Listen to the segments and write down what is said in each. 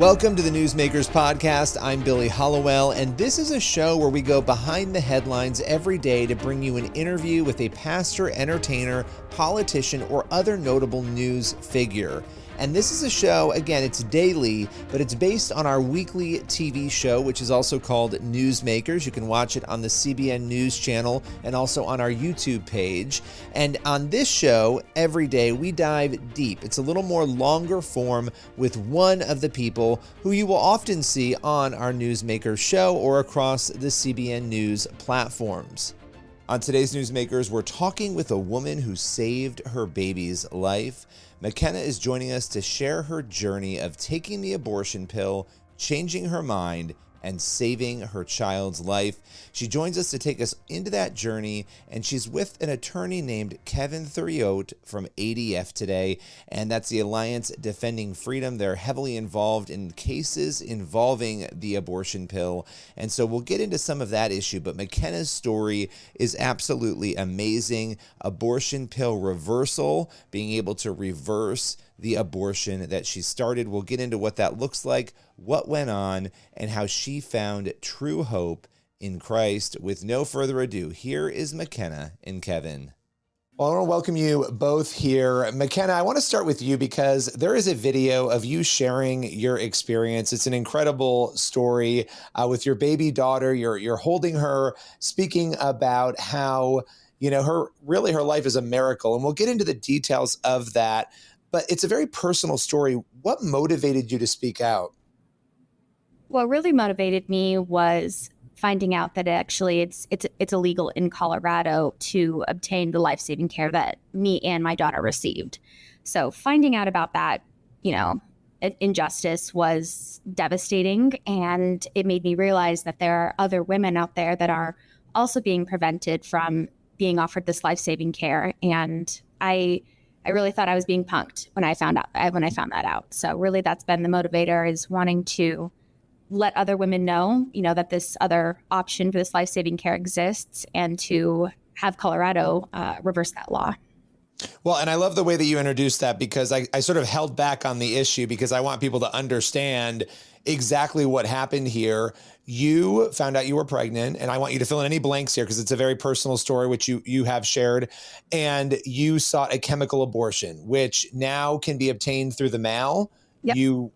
Welcome to the Newsmakers Podcast. I'm Billy Hollowell, and this is a show where we go behind the headlines every day to bring you an interview with a pastor, entertainer, politician, or other notable news figure. And this is a show, again, it's daily, but it's based on our weekly TV show, which is also called Newsmakers. You can watch it on the CBN News channel and also on our YouTube page. And on this show, every day, we dive deep. It's a little more longer form with one of the people who you will often see on our Newsmakers show or across the CBN News platforms. On today's Newsmakers, we're talking with a woman who saved her baby's life. Mackenna is joining us to share her journey of taking the abortion pill, changing her mind, and saving her child's life. She joins us to take us into that journey, and she's with an attorney named Kevin Thuriot from ADF today, and that's the Alliance Defending Freedom. They're heavily involved in cases involving the abortion pill, and so we'll get into some of that issue, but Mackenna's story is absolutely amazing. Abortion pill reversal, being able to reverse the abortion that she started. We'll get into what that looks like, what went on, and how she found true hope in Christ. With no further ado, here is Mackenna and Kevin. Well, I want to welcome you both here. Mackenna, I want to start with you because there is a video of you sharing your experience. It's an incredible story with your baby daughter. You're holding her, speaking about how, her life is a miracle. And we'll get into the details of that. But it's a very personal story. What motivated you to speak out? What really motivated me was finding out that actually it's illegal in Colorado to obtain the life-saving care that me and my daughter received. So finding out about that, injustice was devastating, and it made me realize that there are other women out there that are also being prevented from being offered this life-saving care. And I really thought I was being punked when I found that out. So really that's been the motivator, is wanting to let other women know, that this other option for this life-saving care exists, and to have Colorado reverse that law. Well, and I love the way that you introduced that, because I sort of held back on the issue because I want people to understand exactly what happened here. You found out you were pregnant, and I want you to fill in any blanks here because it's a very personal story, which you have shared, and you sought a chemical abortion, which now can be obtained through the mail. Yep. You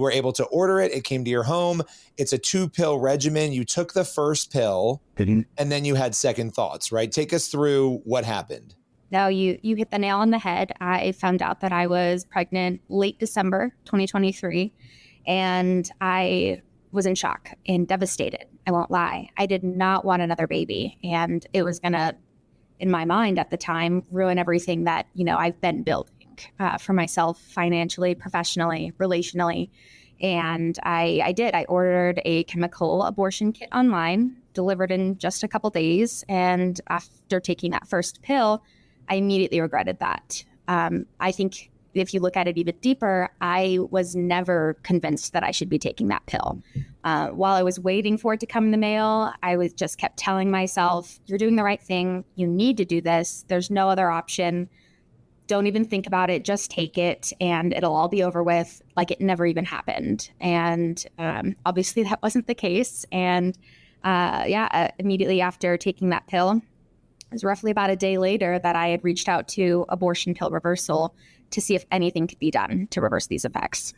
were able to order it. It came to your home. It's a 2-pill regimen. You took the first pill and then you had second thoughts, right? Take us through what happened. No, you hit the nail on the head. I found out that I was pregnant late December 2023, and I was in shock and devastated. I won't lie. I did not want another baby, and it was going to, in my mind at the time, ruin everything that, I've been building for myself financially, professionally, relationally. And I did. I ordered a chemical abortion kit online, delivered in just a couple days. And after taking that first pill, I immediately regretted that. I think if you look at it even deeper, I was never convinced that I should be taking that pill. While I was waiting for it to come in the mail, I was just kept telling myself, you're doing the right thing. You need to do this. There's no other option. Don't even think about it. Just take it and it'll all be over with, like it never even happened. And obviously that wasn't the case. And immediately after taking that pill, it was roughly about a day later that I had reached out to Abortion Pill Reversal to see if anything could be done to reverse these effects.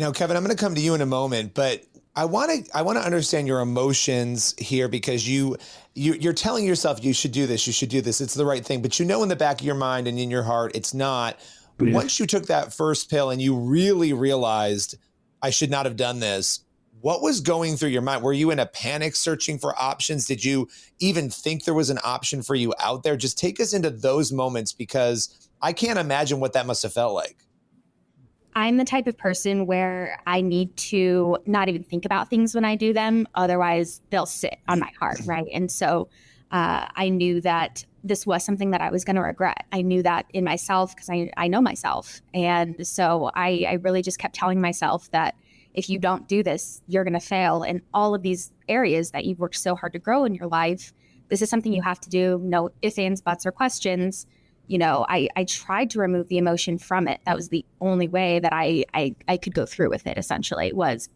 Now, Kevin, I'm going to come to you in a moment, but I want to understand your emotions here, because you're telling yourself you should do this, it's the right thing, but in the back of your mind and in your heart, it's not. Yeah. Once you took that first pill and you really realized I should not have done this, what was going through your mind? Were you in a panic searching for options? Did you even think there was an option for you out there? Just take us into those moments, because I can't imagine what that must have felt like. I'm the type of person where I need to not even think about things when I do them. Otherwise, they'll sit on my heart, right? And so I knew that this was something that I was going to regret. I knew that in myself because I know myself. And so I really just kept telling myself that if you don't do this, you're going to fail in all of these areas that you've worked so hard to grow in your life. This is something you have to do. No ifs, ands, buts, or questions. I tried to remove the emotion from it. That was the only way that I could go through with it, essentially, was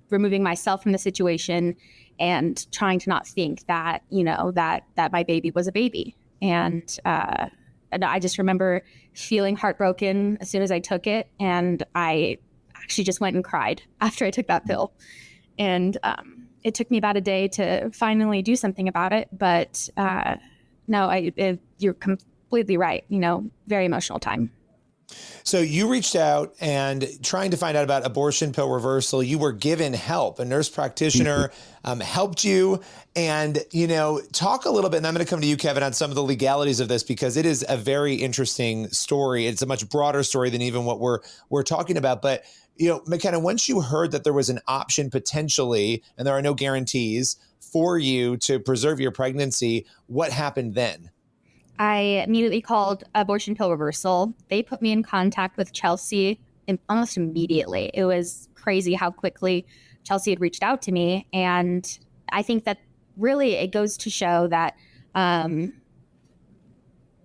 removing myself from the situation and trying to not think that, that my baby was a baby. And I just remember feeling heartbroken as soon as I took it. And I actually just went and cried after I took that pill. And it took me about a day to finally do something about it. But you're completely right. Very emotional time. So you reached out and trying to find out about abortion pill reversal. You were given help. A nurse practitioner helped you. And, talk a little bit, and I'm going to come to you, Kevin, on some of the legalities of this, because it is a very interesting story. It's a much broader story than even what we're talking about. But, Mackenna, once you heard that there was an option potentially, and there are no guarantees for you to preserve your pregnancy, what happened then? I immediately called abortion pill reversal. They put me in contact with Chelsea almost immediately. It was crazy how quickly Chelsea had reached out to me. And I think that really it goes to show that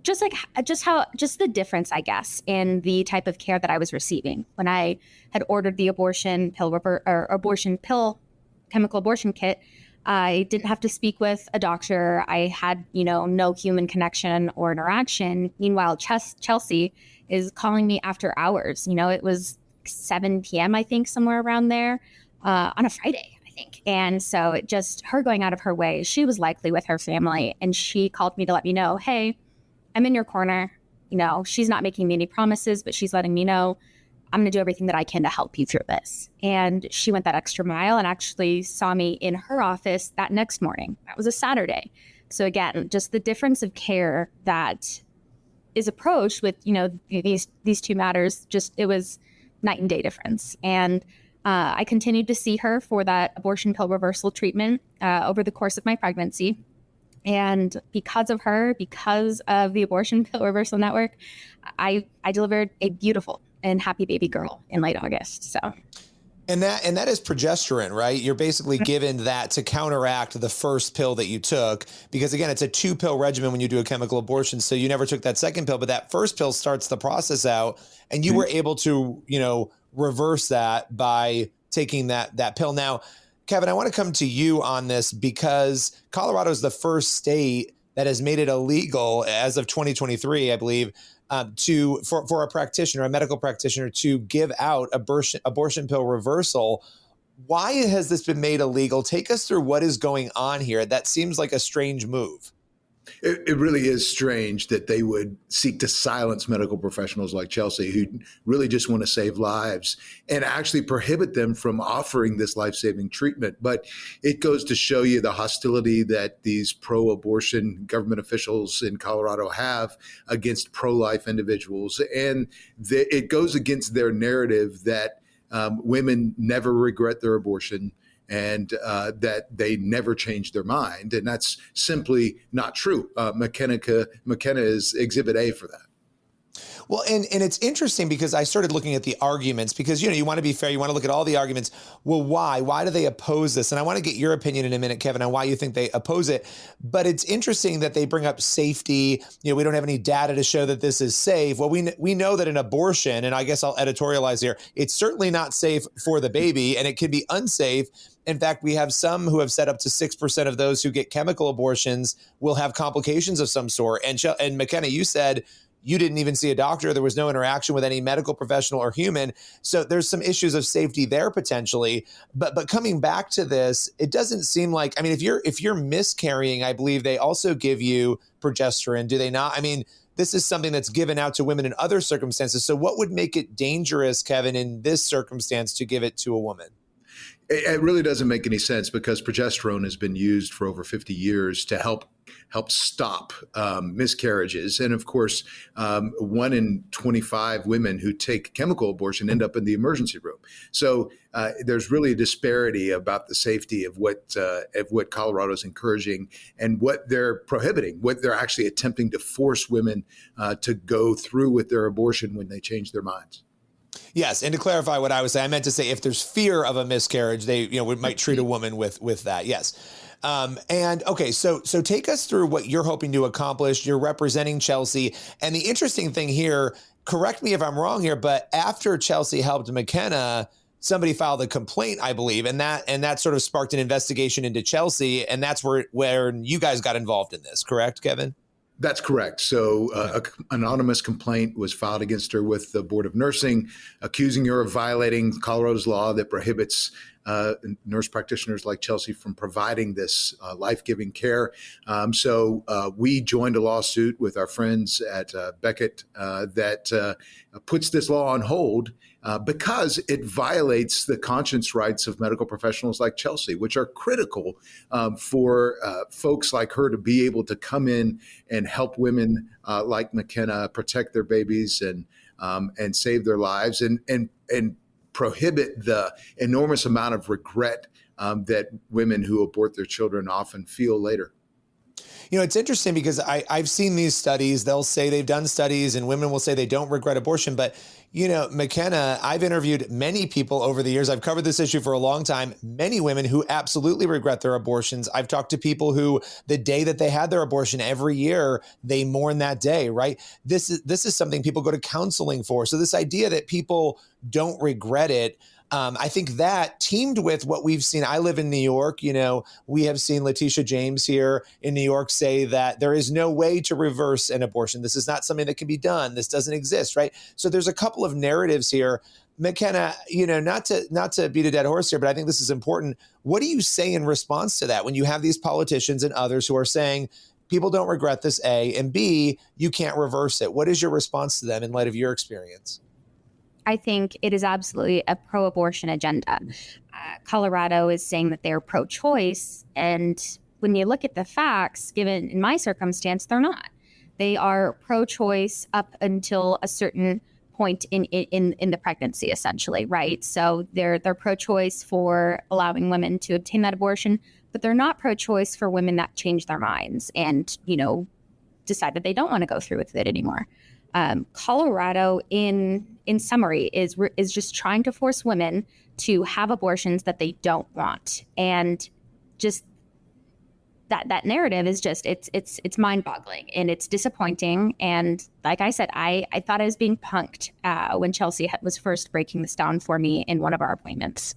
just the difference, I guess, in the type of care that I was receiving. When I had ordered the abortion pill chemical abortion kit, I didn't have to speak with a doctor. I had, no human connection or interaction. Meanwhile, Chelsea is calling me after hours. It was 7 p.m., I think, somewhere around there, on a Friday, I think. And so her going out of her way, she was likely with her family. And she called me to let me know, hey, I'm in your corner. She's not making me any promises, but she's letting me know I'm going to do everything that I can to help you through this. And she went that extra mile and actually saw me in her office that next morning. That was a Saturday. So again, just the difference of care that is approached with, these two matters, it was night and day difference. And I continued to see her for that abortion pill reversal treatment over the course of my pregnancy. And because of the Abortion Pill Reversal Network, I delivered a beautiful and happy baby girl in late August. So, and that is progesterone, right? You're basically given that to counteract the first pill that you took, because again, it's a 2-pill regimen when you do a chemical abortion. So you never took that second pill, but that first pill starts the process out, and you were able to, reverse that by taking that pill. Now, Kevin, I want to come to you on this because Colorado is the first state that has made it illegal as of 2023, I believe, for a practitioner, a medical practitioner, to give out abortion pill reversal. Why has this been made illegal? Take us through what is going on here. That seems like a strange move. It really is strange that they would seek to silence medical professionals like Chelsea, who really just want to save lives, and actually prohibit them from offering this life-saving treatment. But it goes to show you the hostility that these pro-abortion government officials in Colorado have against pro-life individuals. And it goes against their narrative that women never regret their abortion, and that they never change their mind. And that's simply not true. Mackenna is Exhibit A for that. Well, and it's interesting because I started looking at the arguments because, you want to be fair. You want to look at all the arguments. Well, why? Why do they oppose this? And I want to get your opinion in a minute, Kevin, on why you think they oppose it. But it's interesting that they bring up safety. We don't have any data to show that this is safe. Well, we know that an abortion, and I guess I'll editorialize here, it's certainly not safe for the baby, and it can be unsafe. In fact, we have some who have said up to 6% of those who get chemical abortions will have complications of some sort. And Mackenna, you said you didn't even see a doctor. There was no interaction with any medical professional or human. So there's some issues of safety there potentially. But coming back to this, it doesn't seem like, if you're miscarrying, I believe they also give you progesterone, do they not? This is something that's given out to women in other circumstances. So what would make it dangerous, Kevin, in this circumstance to give it to a woman? It really doesn't make any sense because progesterone has been used for over 50 years to help stop miscarriages. And of course, 1 in 25 women who take chemical abortion end up in the emergency room. So there's really a disparity about the safety of what Colorado is encouraging and what they're prohibiting, what they're actually attempting to force women to go through with their abortion when they change their minds. Yes, and to clarify what I was saying, I meant to say if there's fear of a miscarriage, they might treat a woman with that. Yes. And okay, so take us through what you're hoping to accomplish. You're representing Chelsea. And the interesting thing here, correct me if I'm wrong here, but after Chelsea helped Mackenna, somebody filed a complaint, I believe, and that sort of sparked an investigation into Chelsea, and that's where you guys got involved in this, correct, Kevin? That's correct. So an anonymous complaint was filed against her with the Board of Nursing, accusing her of violating Colorado's law that prohibits nurse practitioners like Chelsea from providing this life-giving care. So we joined a lawsuit with our friends at Beckett that puts this law on hold because it violates the conscience rights of medical professionals like Chelsea, which are critical for folks like her to be able to come in and help women like Mackenna protect their babies and save their lives and prohibit the enormous amount of regret that women who abort their children often feel later. You know, it's interesting because I've seen these studies. They'll say they've done studies and women will say they don't regret abortion. But, you know, Mackenna, I've interviewed many people over the years. I've covered this issue for a long time. Many women who absolutely regret their abortions. I've talked to people who the day that they had their abortion every year, they mourn that day, right? This is something people go to counseling for. So this idea that people don't regret it, I think that teamed with what we've seen. I live in New York. You know, we have seen Letitia James here in New York say that there is no way to reverse an abortion. This is not something that can be done. This doesn't exist, right? So there's a couple of narratives here. Mackenna, you know, not to beat a dead horse here, but I think this is important. What do you say in response to that when you have these politicians and others who are saying people don't regret this, A, and B, you can't reverse it? What is your response to them in light of your experience? I think it is absolutely a pro-abortion agenda. Colorado is saying that they're pro-choice, and when you look at the facts, given in my circumstance, they're not. They are pro-choice up until a certain point in the pregnancy, essentially, right? So they're pro-choice for allowing women to obtain that abortion, but they're not pro-choice for women that change their minds and, you know, decide that they don't want to go through with it anymore. Colorado, in summary, is just trying to force women to have abortions that they don't want, and just that narrative is just it's mind-boggling and it's disappointing. And like I said, I thought I was being punked when Chelsea was first breaking this down for me in one of our appointments.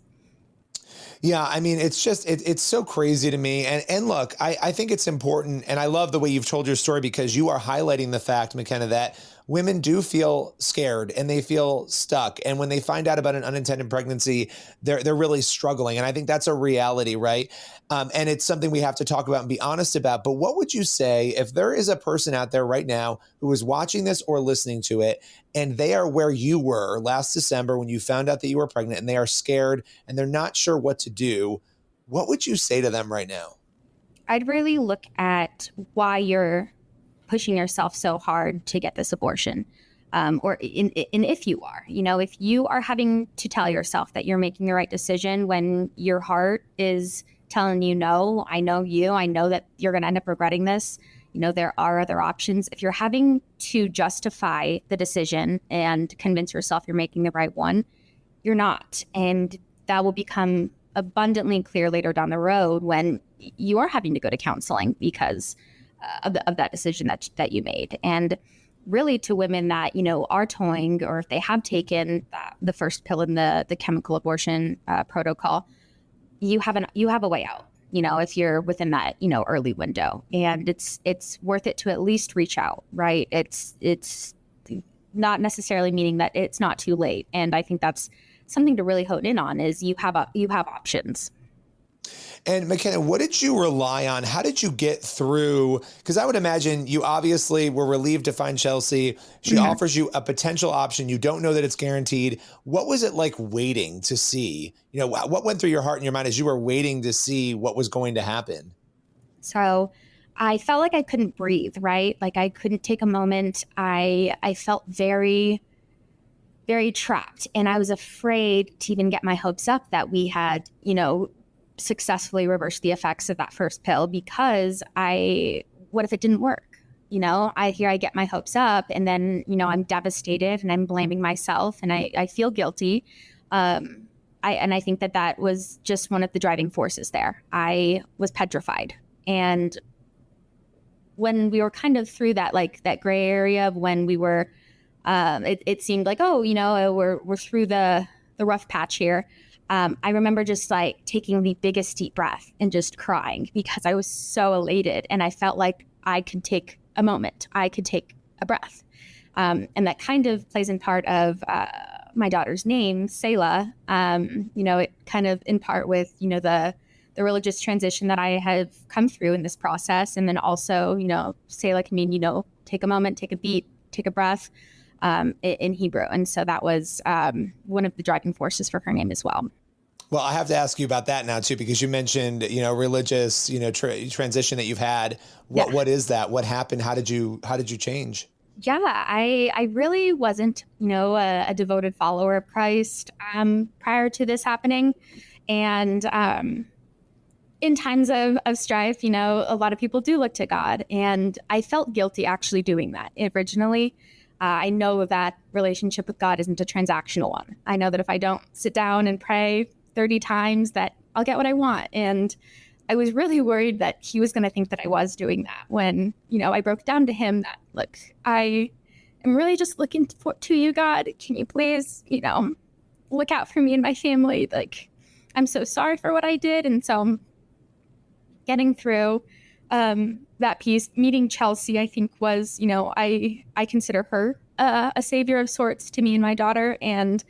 Yeah, I mean, it's just, it's so crazy to me. And look, I think it's important. And I love the way you've told your story because you are highlighting the fact, Mackenna, that women do feel scared and they feel stuck. And when they find out about an unintended pregnancy, they're really struggling. And I think that's a reality, right? And it's something we have to talk about and be honest about. But what would you say if there is a person out there right now who is watching this or listening to it, and they are where you were last December when you found out that you were pregnant, and they are scared and they're not sure what to do? What would you say to them right now? I'd really look at why you're pushing yourself so hard to get this abortion. Or if you are, you know, if you are having to tell yourself that you're making the right decision when your heart is telling you, no, I know you, I know that you're going to end up regretting this. You know, there are other options. If you're having to justify the decision and convince yourself you're making the right one, you're not. And that will become abundantly clear later down the road when you are having to go to counseling because of that decision that you made. And really, to women that, you know, are toying, or if they have taken the first pill in the chemical abortion protocol, you have a way out. You know, if you're within that, you know, early window, and it's worth it to at least reach out, right? It's not necessarily meaning that it's not too late. And I think that's something to really hone in on, is you have options. And Mackenna, what did you rely on? How did you get through? Because I would imagine you obviously were relieved to find Chelsea. She offers you a potential option. You don't know that it's guaranteed. What was it like waiting to see? You know, what went through your heart and your mind as you were waiting to see what was going to happen? So I felt like I couldn't breathe, right? Like I couldn't take a moment. I felt very, very trapped. And I was afraid to even get my hopes up that we had, you know, successfully reversed the effects of that first pill, because what if it didn't work? You know, I get my hopes up, and then, you know, I'm devastated and I'm blaming myself and I feel guilty. I think that was just one of the driving forces there. I was petrified. And when we were kind of through that, like that gray area of when we were, it seemed like, oh, we're through the rough patch here. I remember just like taking the biggest deep breath and just crying because I was so elated and I felt like I could take a moment. I could take a breath. And that kind of plays in part of my daughter's name, Selah. It kind of in part with, the religious transition that I have come through in this process. And then also, Selah can mean, take a moment, take a beat, take a breath in Hebrew. And so that was one of the driving forces for her name as well. Well, I have to ask you about that now too, because you mentioned, religious, transition that you've had. What is that? What happened? How did you change? Yeah, I really wasn't, a devoted follower of Christ prior to this happening. And in times of strife, a lot of people do look to God. And I felt guilty actually doing that originally. I know that relationship with God isn't a transactional one. I know that if I don't sit down and pray 30 times that I'll get what I want. And I was really worried that he was going to think that I was doing that when, I broke down to him that, look, I am really just looking to you, God. Can you please, look out for me and my family? Like, I'm so sorry for what I did. And so getting through that piece, meeting Chelsea, I think was, I consider her a savior of sorts to me and my daughter. And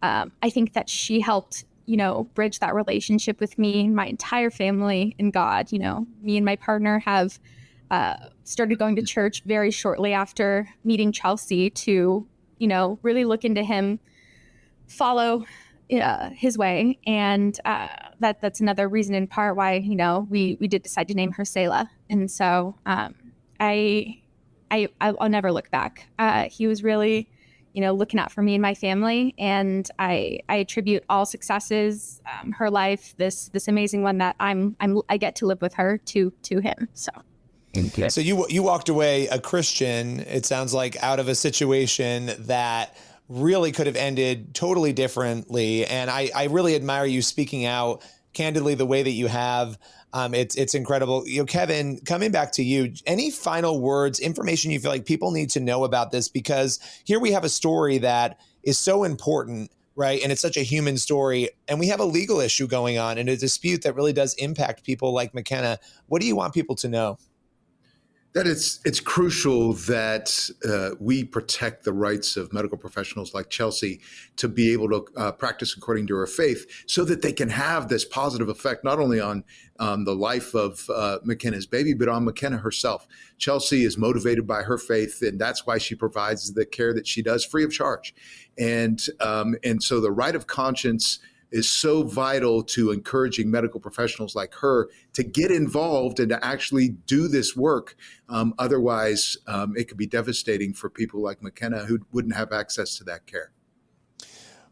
I think that she helped bridge that relationship with me and my entire family and God. Me and my partner have started going to church very shortly after meeting Chelsea to, really look into him, follow his way. And that's another reason in part why, we did decide to name her Selah. And so I'll never look back. He was really looking out for me and my family. And I attribute all successes, her life, this amazing one that I get to live with her to him. So. Okay. So you walked away a Christian, it sounds like, out of a situation that really could have ended totally differently. And I really admire you speaking out candidly the way that you have. It's incredible. Kevin, coming back to you, any final words, information you feel like people need to know about this? Because here we have a story that is so important, right? And it's such a human story. And we have a legal issue going on and a dispute that really does impact people like Mackenna. What do you want people to know? That it's crucial that we protect the rights of medical professionals like Chelsea to be able to practice according to her faith so that they can have this positive effect, not only on the life of Mackenna's baby, but on Mackenna herself. Chelsea is motivated by her faith, and that's why she provides the care that she does free of charge. And so the right of conscience is so vital to encouraging medical professionals like her to get involved and to actually do this work. Otherwise, it could be devastating for people like Mackenna who wouldn't have access to that care.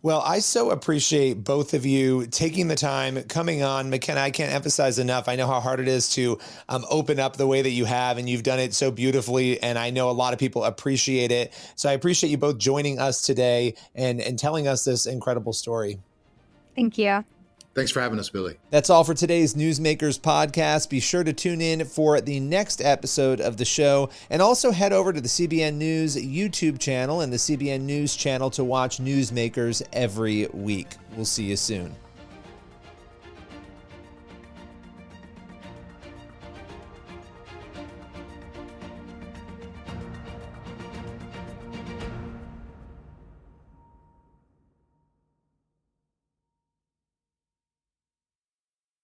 Well, I so appreciate both of you taking the time, coming on. Mackenna, I can't emphasize enough. I know how hard it is to open up the way that you have, and you've done it so beautifully, and I know a lot of people appreciate it. So I appreciate you both joining us today and telling us this incredible story. Thank you. Thanks for having us, Billy. That's all for today's Newsmakers podcast. Be sure to tune in for the next episode of the show, and also head over to the CBN News YouTube channel and the CBN News channel to watch Newsmakers every week. We'll see you soon.